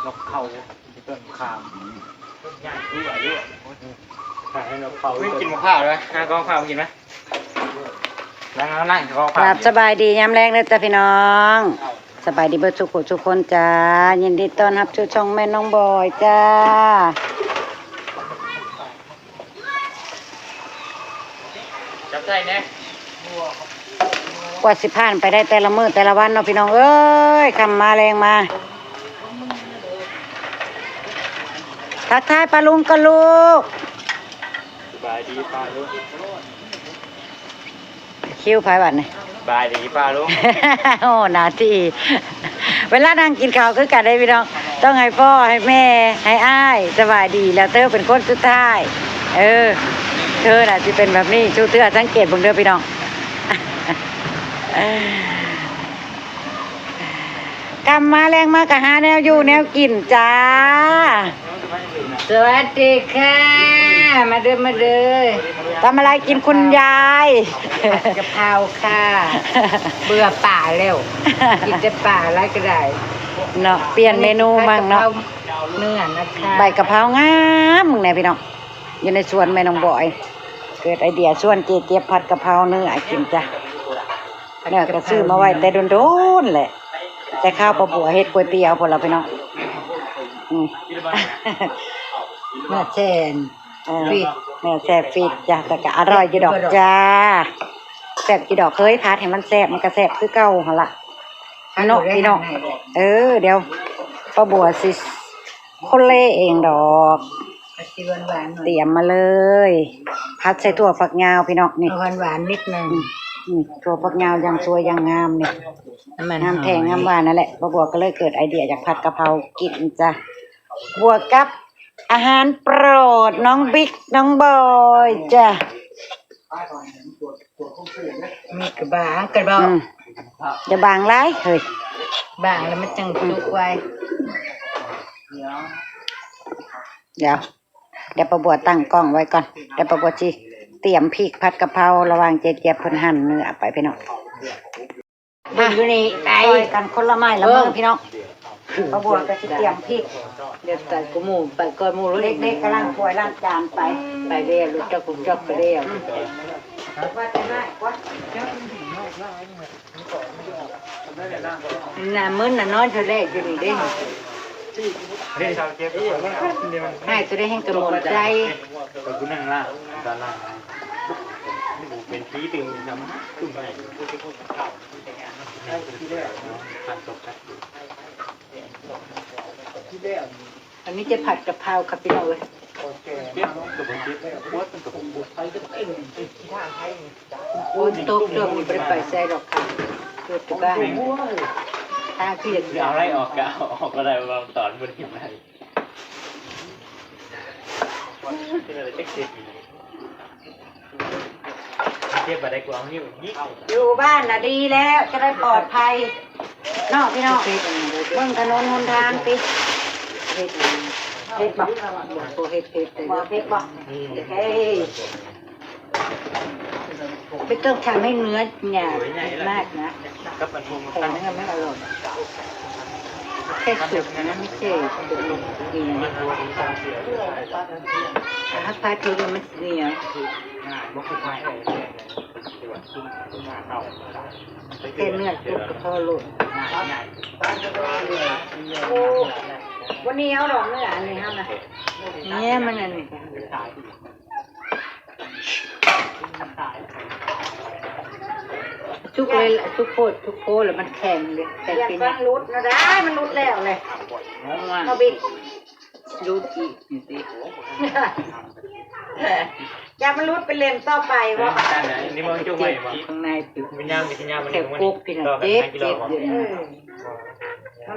นกเขาต้นขามใหญ่ด้วยด้วยขายให้นกเขาไม่กินมะพร้าวเลยน้ากองข้าวกินไหมนั่งกองข้าวสบายดียามแรงเลยจ้ะพี่น้องสบายดีเบิดทุกคนจ้ายินดีต้อนรับชูช่องแม่น้องบอยจ้าจับใส่เนี่ยกว่าสิผ่านไปได้แต่ละมื้อแต่ละวันเนาะพี่น้องเอ้ยคำมาแรงมาทักทายปลาลุงก็ลูกสบายดีป้าลุงคิวไผบัดนี่สบายดีป้าลุง โอ้หน้าที่เวลานั่งกินข้าวคือกันได้พี่น้องต้องให้พ่อให้แม่ให้อ้ายสบายดีแล้วเธอเป็นคนสุดท้ายเธอน่ะสิเป็นแบบนี้ชูเตือสังเกตเบิ่งเด้อพี่น้องกำมาแรงมากกะหาแนวอยู่แนวกินจ้าสวัสดีค่ะมาเด้อทำอะไรกินคุณยายกะเพราค่ะเบื่อป่าแล้วกินแต่ป่าอะไรก็ได้เนาะเปลี่ยนเมนูบ้างเนาะเนื้อนะคะใบกะเพรางามมึงเนี่ยพี่น้องอยู่ในสวนแม่น้องบอยเกิดไอเดียชวนเจี๊ยบผัดกะเพราเนื้อกินจ้ะเนี่ยก็ซื้อมาไว้แต่โดนๆแหละแต่ข้าวปลาบัวเฮ็ดก๋วยเตี๋ยวพวกเราพี่น้องเนื้อแช่ฟิตเนื้อแซ่บฟิตจ้ะแต่ก็อร่อยอยู่ดอกจ้าแซ่บกี่ดอกเคยพัดให้มันแซ่บมันก็แซ่บคือเก่าหั่นล่ะพี่น้องเดี๋ยวปลาบัวสิคนเล่เองดอกเตรียมมาเลยพัดใส่ถั่วฝักยาวพี่น้องนี่หวานนิดนึงถั่วฝักยาวยังสวยยังงามนี่งามแทงงามหวานนั่นแหละปลาบัวก็เลยเกิดไอเดียอยากผัดกะเพรากินจ้ะบวกกับอาหารโปรดน้องบิ๊กน้องบอยจ้ะมีกระบางจะบางไรเฮ้ยบางแล้วมันจังจุกไว้เดี๋ยวปลาบัวตั้งกล้องไว้ก่อนเดี๋ยวปลาบัวจีเตรียมพริกผัดกะเพราระวังเจี๊ยบเพิ่นหั่นเนื้อไปพี่น้องอยู่นี่ไปกันคนละไม้ละมือพี่น้องปลาบัวก็สิเตรียมพริกเดี๋ยวใส่กุ้งหมูไปก้อยหมูเล็กๆกำลังถ้วยล้างจานไปเรียรู้จักกุ้งจักไปเรียว่าจะได้กว่าน่ะมื้อน่ะนอนเธอแรกอยู่นี่เด้ให้ตัวได้แห้งกระหมดใจกูนั่งล่างตอนล่างเป็นผีตึงทำตึงไปอันนี้จะผัดกะเพราครับพี่น้องเลยโอ้โต๊ะเดิมมีไปใส่ดอกค่ะตัวที่บ้านถ้าพี่จะเอาอะไรออกก็เอาออกก็ได้บางตอนบนหิมได้อยู่บ้านน่ะดีแล้วจะได้ปลอดภัยนอกพี่น้องเบิ่งถนนหนทางติเฮ็ดบ่เฮ็ดบ่เฮ้ยไม่ต้องทำให้เนื้อหยาบมากนะแต่เนื้อไม่อร่อยแค่สุกนะไม่ใช่กินถ้าพาทุเรียนมันเหนียวแค่เนื้อสุกก็พอหลุดวันนี้เอาดอกเนื้ออันนี้ครับนะเนี่ยมันอันนี้ทุกเลยทุกโคตรแล้วมันแข็งเลยแต่เป็นมันรุดนะได้มันรุดแล้วเลยเขาบิ๊กรุดอีกสิจะมันรุดเป็นเล่มต่อไปวะนี่มันจุ่มไปข้างในปิดวิญญาณมันแข็งกุ๊กพี่น้องเจ็บอยู่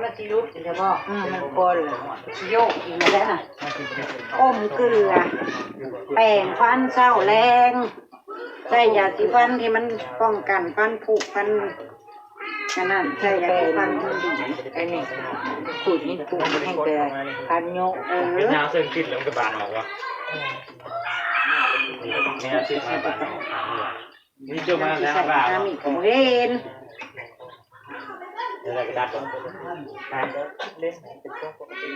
มันจะรุดจะบอกมันปนเลยโยกอีกแล้วน่ะอมเกลือแป้งฟันเศร้าแรงใช่ยาสีฟันที่มันป้องกันฟันผุฟันนั่นใช่ยาสีฟันที่ดีไอ้นี่ขูดนี่ปูให้แกพันโยกเป็นน้ำเส้นคิดแล้วมันก็บานออกวะเนี่ยซื้อมาบานออกนี่จุ่มมาแล้วบานมีของเล่น เดี๋ยวเรากระดาษก่อนเล่นเป็นช่วงปกติ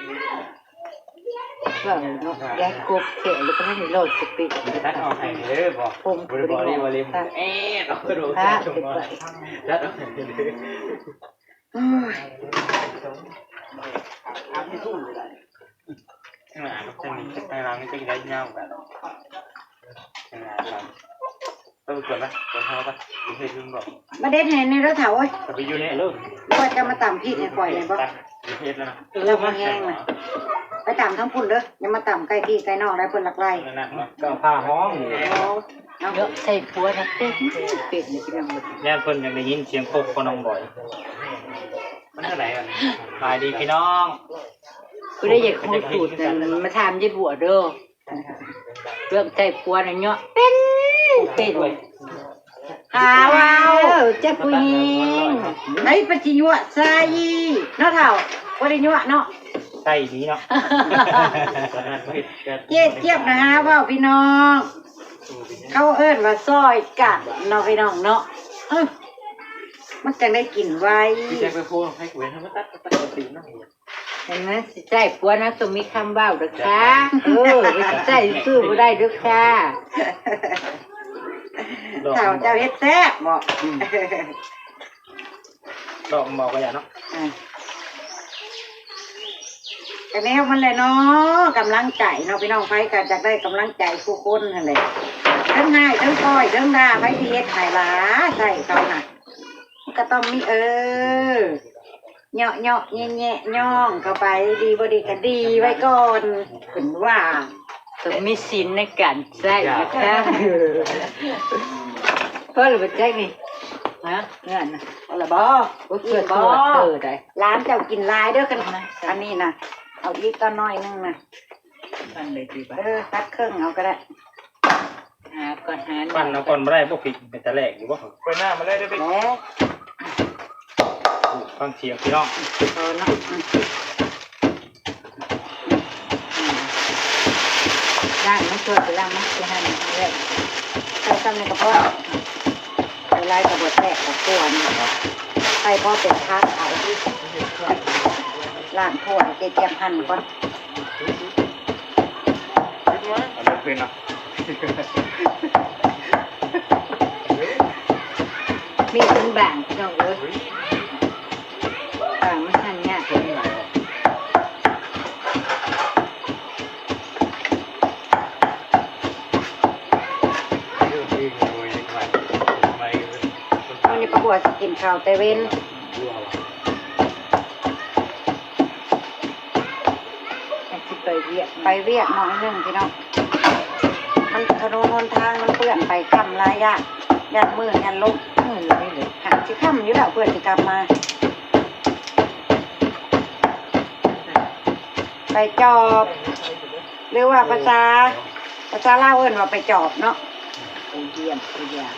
ว่าเนาะยายกบเขะแล้วก็ไม่ได้โลดสปิด ตัดออกให้เด้อบอกบริบอลบริบอลเราก็รู้จักชมว่าตัดออกให้เด้อข้างหลังจะมีข้างหลังนี่จะได้เงาแบบข้างหลังเราต้องกดนะกดเท้าปะดูให้ดูบอก มาเด็ดเห็นในรถเถาเอ้ย จะไปอยู่ในเริ่ม ว่าจะมาต่ำพี่ให้ปล่อยเลยบ่ ดูเทสแล้วนะ เรามาแห้งเลยไปต่ำทั้งพุ่นเด้ออย่ามาต่ำใกล้พี่ใกล้นอกได้เพิ่นหลักไร่ นั่นก็ผ้าห้อง เอาเยอะใส่ผัวนะเต้นเป็ดนี่กินหมด เนี่ยเพิ่นยังได้ยินเสียงโคกคนน้องบ่อยมันเท่าไหร่กันสายดีพี่น้อง กูได้อยากคุยสูตรนั่นมาถามยายบัวเด้อเรื่องใส่ผัวน่ะเนาะเป็นหาว้าวจักผู้หญิง ไหนปะจิยั่วใส่เนาะเฒ่าบ่ได้ยั่วเนาะ ใช่นี้เนาะ เจี๊ยบนะฮะว่าพี่น้องเขาเอิ้นว่าซอยกัดเนาะพี่น้องเนาะมันจังได้กินไว้ พี่แจ็คไปพูดให้กูเห็นมันตัดตีนเนาะ เห็นไหมสิใส่ผัวนะต้องมีคำเว้าเด้อค่ะไปใส่ซื้อบ่ได้เด้อค่ะ เฒ่าเจ้าเฮ็ดแซ่บบ่ ดอกหมอกก็อย่าเนาะ แต่แนวมันแหละเนาะกำลังใจเนาะพี่น้องไผก็จะได้กำลังใจผู้คนนั่นแหละทั้งง่ายทั้งก้อยทั้งด่าไผที่เฮ็ดให้หลาใส่เขาน่ะมันก็ต้องมีเหาะแงะย่องเข้าไปดีบ่ดีก็ดีไว้ก่อนเพิ่นว่า ต้องมีศีลในการใส่นะคะเพราะหรือบ่แจ๊กนี่ฮะเงินนะ เอาละบ่ โอ้ยเกิดตัวได้ ร้านเจ้ากินหลายเด้อกันอันนี้น่ะเอาอีกก็น้อยนึงน่ะ มันเลยดีป่ะ ตัดเครื่องเอาก็ได้ หาก่อนหา ปั่นเอาก่อนไม่ได้พวกผิดเป็นตะแหลกอยู่บ่ไปหน้ามาเลยได้ไป แล้ว ฟังเสียงพี่น้อง เอาเนาะ ล่างมันตัวไปล่างมันจะให้มันเรื่อย ใส่ซ้ำในกระเพาะใส่ลายกระบดแทรกกับกวนใส่พอเป็นพักเอาที่ล้างถ้วยเจียมหั่นก่อน เอาเลยคืนเนาะ มีคนแบ่งพี่น้องเอ้ยต่างมันทันเนี่ยเป็นไง วันนี้ประกวดกินข้าวแต่เว้นไปเวียกน้อยนึงพี่น้องมันถนนหนทางมันเปื้อนไปค่ำหลายอย่างยันมือยันลมหักสิค่ำอยู่แล้วเพื่อนสิกลับมา ไปจอบหรือว่าภาษาลาวเอิ้นว่าไปจอบเนาะ ไปเยี่ยมตัวอย่าง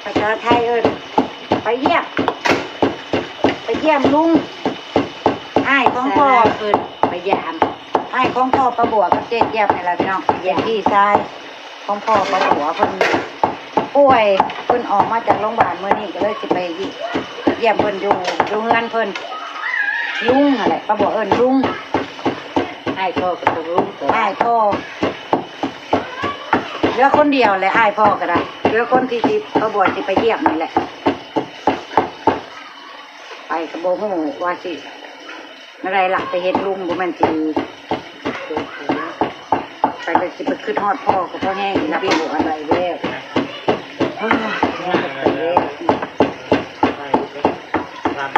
ภาษาไทยเอิ้นไปเยี่ยมลุงอ้ายของพ่อ เอิญพยายาม อ้ายของพ่อประบัวกับเจ๊เยี่ยมนี่แหละพี่น้องเยี่ยมพี่ชายของพ่อประบัวเพิ่นป่วยเพิ่นออกมาจากโรงพยาบาลเมื่อนี้ก็เลยสิไปเยี่ยมเพิ่นอยู่เรือนเพิ่นลุงอะไรประบัวเอิ้นลุง ให้พ่อกับตัวลูก อ้ายพ่อเหลือคนเดียวเลยอ้ายพ่อก็ได้เหลือคนที่ประบัวสิไปเยี่ยมนี่แหละไปกับโบหูว่าสิอะไรหลักไปเห็นลุงบุมันจีไปเลยสิไปขึ้นฮอดพ่อกับพ่อแห้งนะพี่บุอะไรเว้ย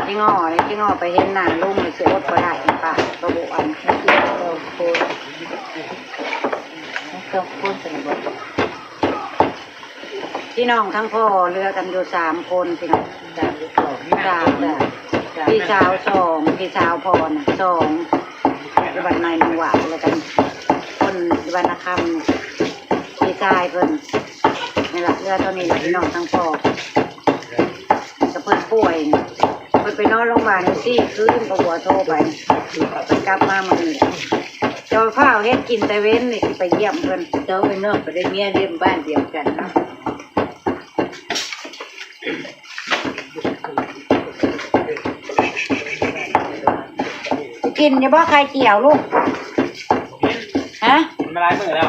จิงอ้อเลยจิงอ้อไปเห็นหน้าลุงเลยสิอดก็ได้ป่ะกระบุอันนักเรียนเราโคต้องพูดสนุก พี่น้องทั้งพ่อเรือกันอยู่3 คนพี่น้อง จากที่สองพี่สาว2พี่สาวพ่อน่ะ2อยู่บ้านในหนองหวานแล้วกันคนอยู่บ้านนาคำพี่ชายเพิ่นนี่แหละเรือตัวนี้แหละพี่น้องทั้งพ่อจะเพิ่นป่วยเพิ่นไปนอนโรงพยาบาลซี่คืนก็หัวโทรไปเพิ่นกลับมามื้อนี้เจ้าข้าวเฮ็ดกินแต่เว้นนี่สิไปเยี่ยมเพิ่น เจ้าไปนอกไปได้เมียเลี้ยงบ้านเดียวกันนะ กินอย่าบ่ไข่เจียวลูกฮะ มันมาลายมือแล้ว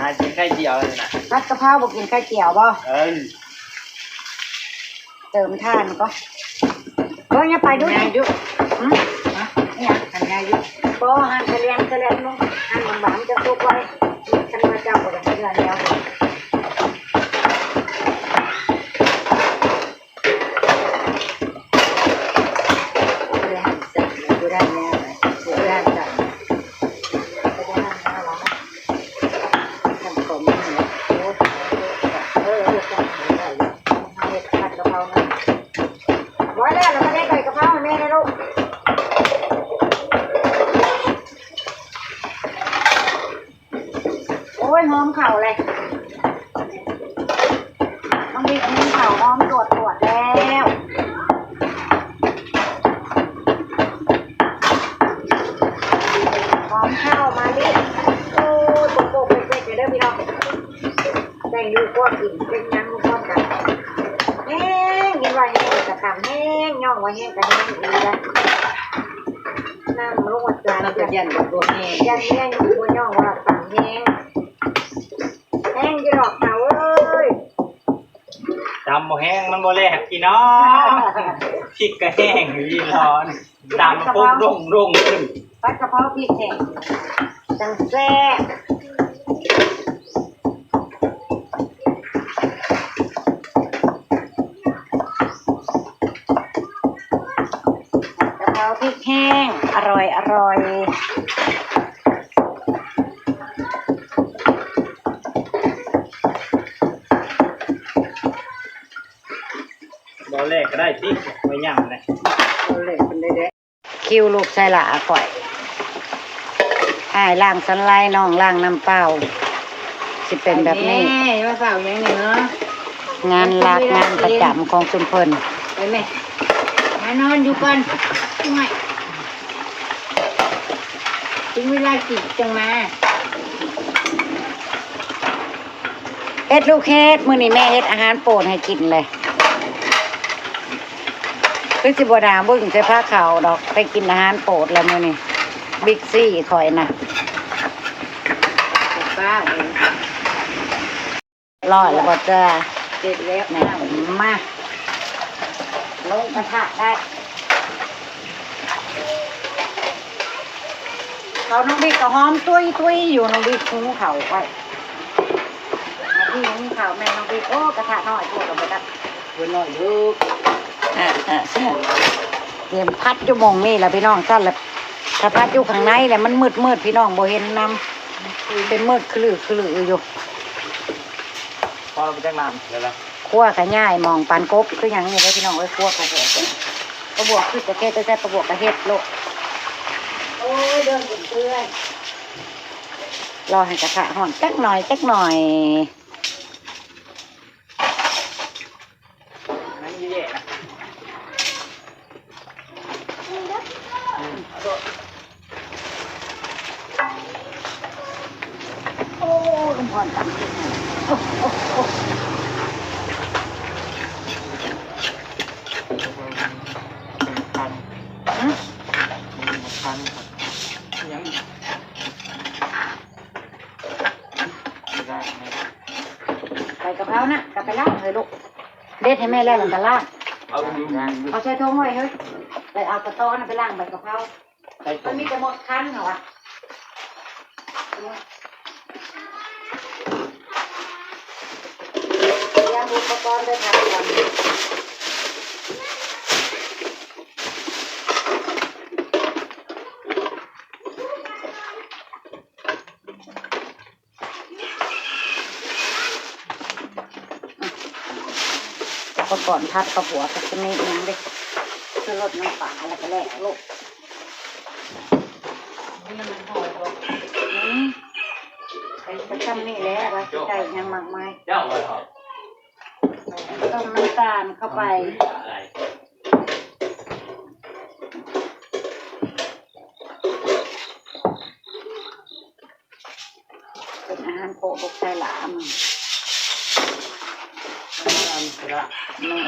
นายกินไข่เจียวเลยนะ ผัดกะเพราบ่กินไข่เจียวบ่ เอ้ย เติมท่านก็เบิ่งอย่าไปดู นายยุ หึฮะเนี่ย อันนายยุ บ่หันเลียนลงหันบางๆจะสุกไว้คันว่าเจ้าก็จะเดือนแล้วเลยหันเสร็จแล้วดูได้แน่เลยดูได้จ้ะก็จะหันหน้าเราทำผมนี่โอ้ก็ได้เลยเฮ็ดผัดกะเพรานะร้อยแล้วเราก็ได้ใส่กะเพราให้แม่นะลูกโอ้ยหอมเข่าเลยต้องบีบนิ้วเข่าหอมตรวจแล้วหอมข้าวมาดิโอ้ยโป๊กๆเป๊กๆเลยเด้อพี่น้องแต่งดูพวกกินเป็นยังพวกกันแห้งกินไว้แห้งกระตำแห้งย่องไว้แห้งกระแห้งดีแล้วน้ำลงจาน เราจะยันกับตัวเอง ยันแห้งอยู่บนย่องว่าตำแห้งแห้งจะดอกเต๋าเอ้ย จำโมแห้งมันโมแลกพี่น้องพริกกระแห้งรีร้อนตามปุ๊บร่งขึ้น ผัดกะเพราพริกแห้งจังแซ่บกะเพราพริกแห้งอร่อยโมแลกก็ได้ติ๊กไว้ย่ำเลย เอาเลยเป็นเด้ๆคิวลูกใส่ละอาก่อยอ้ายล่างสันไลน้องล่างน้ำเปล่าสิเป็นแบบนี้ มาเปล่าอย่างนี้เนาะ งานหลักงานประจำของชุมพล ไปไหมมานอนอยู่ก่อนไม่ถึงเวลากินจังมา เฮ็ดลูกเฮ็ดมื้อนี้แม่เฮ็ดอาหารโปรดให้กินเลยคือสิบ่ดาเบิ่งใส่ผ้าขาวดอกไปกินอาหารโปรดแล้วมื้อนี้บิ๊กซี่ข่อยน่ะ ป้าเอง รอดแล้วบ่จ้า เสร็จแล้ว แม่มาลงกระทะได้เขาน้องบิ๊กก็หอมตุ้ยอยู่น้องบิ๊กหุงข้าวไว้ที่หุงข้าวแม่น้องบิ๊กโอ้กระทะน้อยโทษเอาไปดับ เพื่อนน้อยลูก เตรียมพัดอยู่หมองนี่แหละพี่น้องสั้นแหละถ้าพัดอยู่ข้างในแหละมันมืดพี่น้องบ่เห็นนำเป็นมืดคลืออยู่ พอเราไปจ้างน้ำเดี๋ยวละ คั่วกระย่ายมองปานกบคืออย่างนี้เลยพี่น้องไว้คั่วกระบวกคือจะแค่จะแค่กระบวกกระเฮ็ดโลกโอ้ยเดินเพื่อนรอให้กระทะห่อนจักหน่อยนั่นเย่ๆนะ โอ้ลุงพรตักโอ้ พัน หืม พันยังได้ไหม ใส่กะเพรานะกลับไปล้างเลยลูกเด็ดให้แม่แล้วหลังจากล้าง เอาดูงาน เอาใส่ถุงไว้เฮ้ยไปเอาตะตอนไปล้างใบกะเพรา ใช้ตร มัน ง มีแต่หมดคั้นเหรอวะเตรียมอุปกรณ์ไปทำก่อนอุปกรณ์พัดกระหัวกับชนิดนึงดิคือรถน้ำปลาแล้วก็แหละลูกไปประจำนี่แหละว่าสิได้ยังมากมาย เจ้าอะไรครับ ต้มน้ำตาลเข้าไป อะไร เป็นอาหารโปรดลูกชายหลาม ละ แม่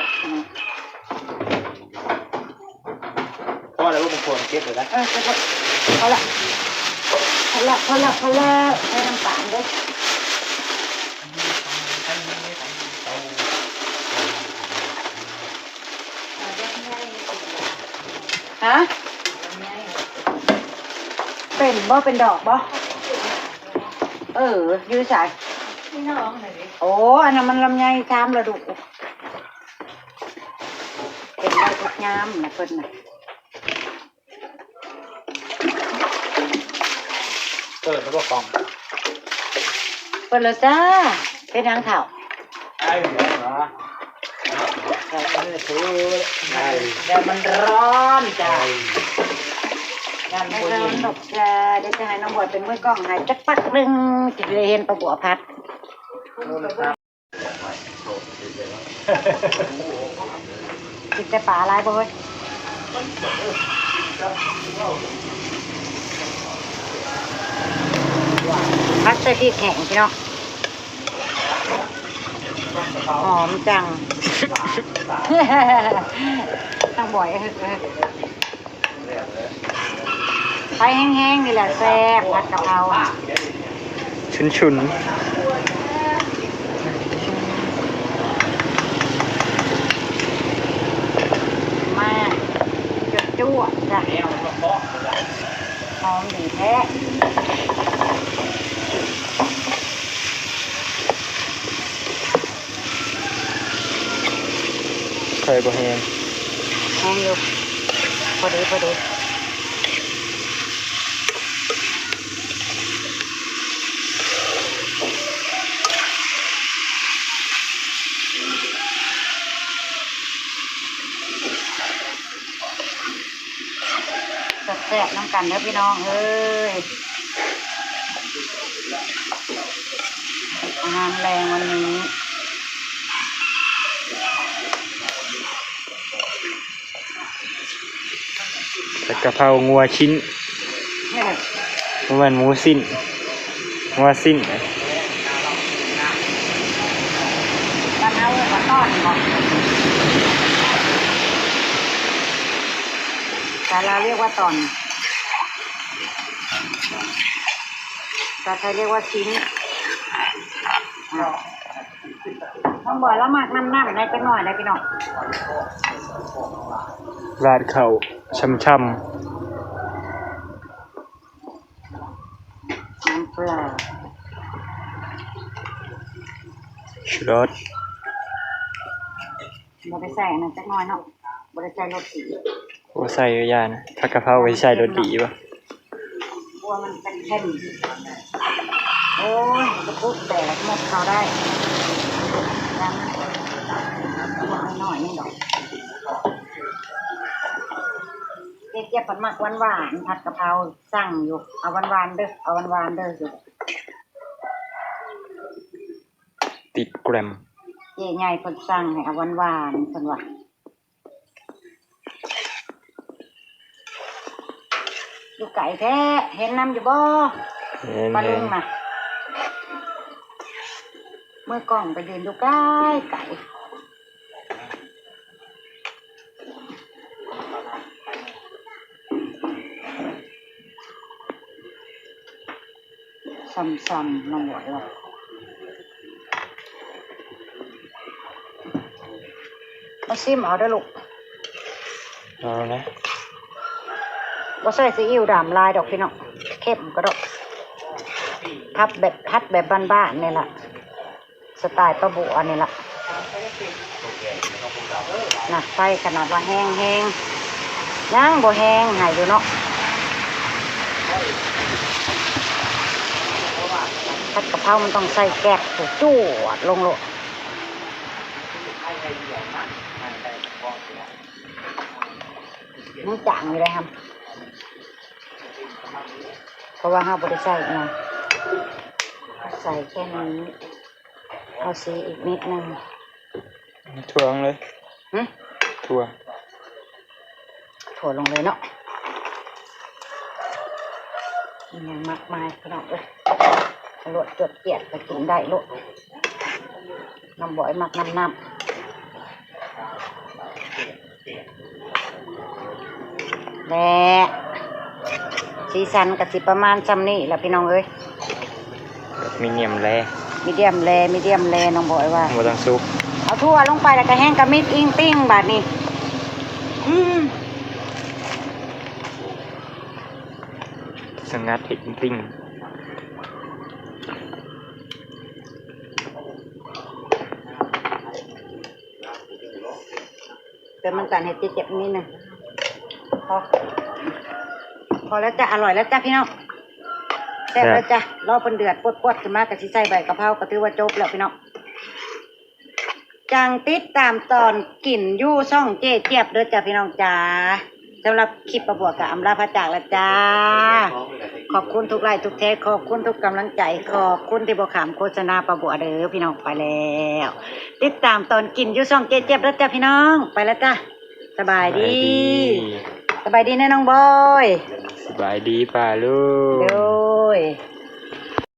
พอแล้ว ลูกมันควรเก็บเลยนะ จะพอละใช้น้ำตาลด้วยฮะเป็นบ่เป็นดอกบ่ยื้อสายโอ้อันนั้นมันลำไยทามระดุเป็นใบทุกยามนะเพิ่นน่ะ เปิดแล้วก็กล่อง เปิดแล้วจ้าเป็นนางเถ่า ไอ้เหรอไอ้ เดี๋ยวมันร้อนจ้ะ งานไม่เริ่มดอกจ้าเดี๋ยวจะให้น้องบอยเป็นมือกล้องให้จักปักหนึ่งจะได้เห็นประบัวพัดกินแต่ปลาอะไรบ่เว้ยพัดใส่ที่แข็งพี่น้องหอมจังต้องบ่อยไฟแห้งๆนี่แหละแซ่บผัดกะเพรา ชุนมาจุ๊ๆจ้ะหอมดีแท้ เคยบ่แห้ง หอมอยู่พอดีแซ่บๆน้ำกันเด้อพี่น้องเอ้ยอาหารแรงวันนี้ ผัดกะเพรางัวชิ้นมันหมูสิ้นงัวสิ้น บ้านเฮาก็ต้อนบอกแต่เราเรียกว่าตอนแต่ไทยเรียกว่าชิ้นต้องบอกแล้วหมักน้ำๆได้จักหน่อยได้พี่น้อง ราดเข่าช่ำ น้ำปลา ๆชูรส บริใส่อันนั้นจักหน่อยเนาะบริใส่รสสี โอ้ใส่เยอะแยะนะผัดกะเพราไว้ใส่รสดีป่ะ บัวมันเป็นเข้มโอ้ยกระปุกแต่ละหมดเขาได้ยังบัวน้อยๆนี่ดอกเจี๊ยบผัดหมักหวานๆผัดกะเพราสั่งอยู่เอาหวานๆเด้อเอาหวานๆเด้ออยู่ ติดแกรม เจ๊ใหญ่เพิ่นสั่งให้เอาหวานๆเพิ่นว่าอยู่ไก่แท้เห็นน้ำอยู่บ่ปลาลุงน่ะเมื่อกล้องไปยืนอยู่ใกล้ไก่ซ้ำๆน้องหมดเลยเอาซิมเอาเด้อลูก เอานะ บ่ใส่ซีอิ๊วดำลายดอกพี่น้องเข้มก็ดอกพัดแบบบ้านๆนี่ล่ะสไตล์ป้าบัวนี่ล่ะน่ะไฟขนาดว่าแห้งยังบ่แห้งหายอยู่เนาะผัดกะเพรามันต้องใส่แก๊กจวดลงโลดมันจางอยู่เลยครับเพราะว่าเราบ่ได้ใส่นะใส่แค่นี้เอาสีอีกนิดนึง ถั่วลงเลยถั่ว ถั่วลงเลยเนาะยังมากมายขนาดเลยโลดจดเกียดไปกินได้โลดน้ำบ่อยมักน้ำ และสีสันกับสิประมาณซ้ำนี่แหละพี่น้องเอ้ย มีเนียมแล มีเดียมแลน้องบอยว่า หมดทั้งซุป เอาทั่วลงไปแล้วก็แห้งกับมิดอิงติ้งบาดนี้สงัดเห็ดปิ้ง เติมน้ำตาลเห็ดเจ็บๆนิดนึงพอแล้วจ้ะอร่อยแล้วจ้ะพี่น้องแซ่บแล้วจ้ะรอเป็นเดือดปวดๆขึ้นมากะทิใส่ใบกะเพราก็ถือว่าจบแล้วพี่น้องจังติดตามตอนกินยู่ช่องเจ๊เจี๊ยบเด้อจ้ะพี่น้องจ้าสำหรับคลิปประบวกกับอำลาพระจากแล้วจ้าขอบคุณทุกไลค์ทุกแท็กขอบคุณทุกกำลังใจขอบคุณที่บอกขามโฆษณาประบวกเด้อพี่น้องไปแล้วติดตามตอนกินยู่ช่องเจ๊เจี๊ยบเด้อจ้ะพี่น้องไปแล้วจ้ะสบายดีสบายดีนะน้องบอย สบายดีป่าลูก โดย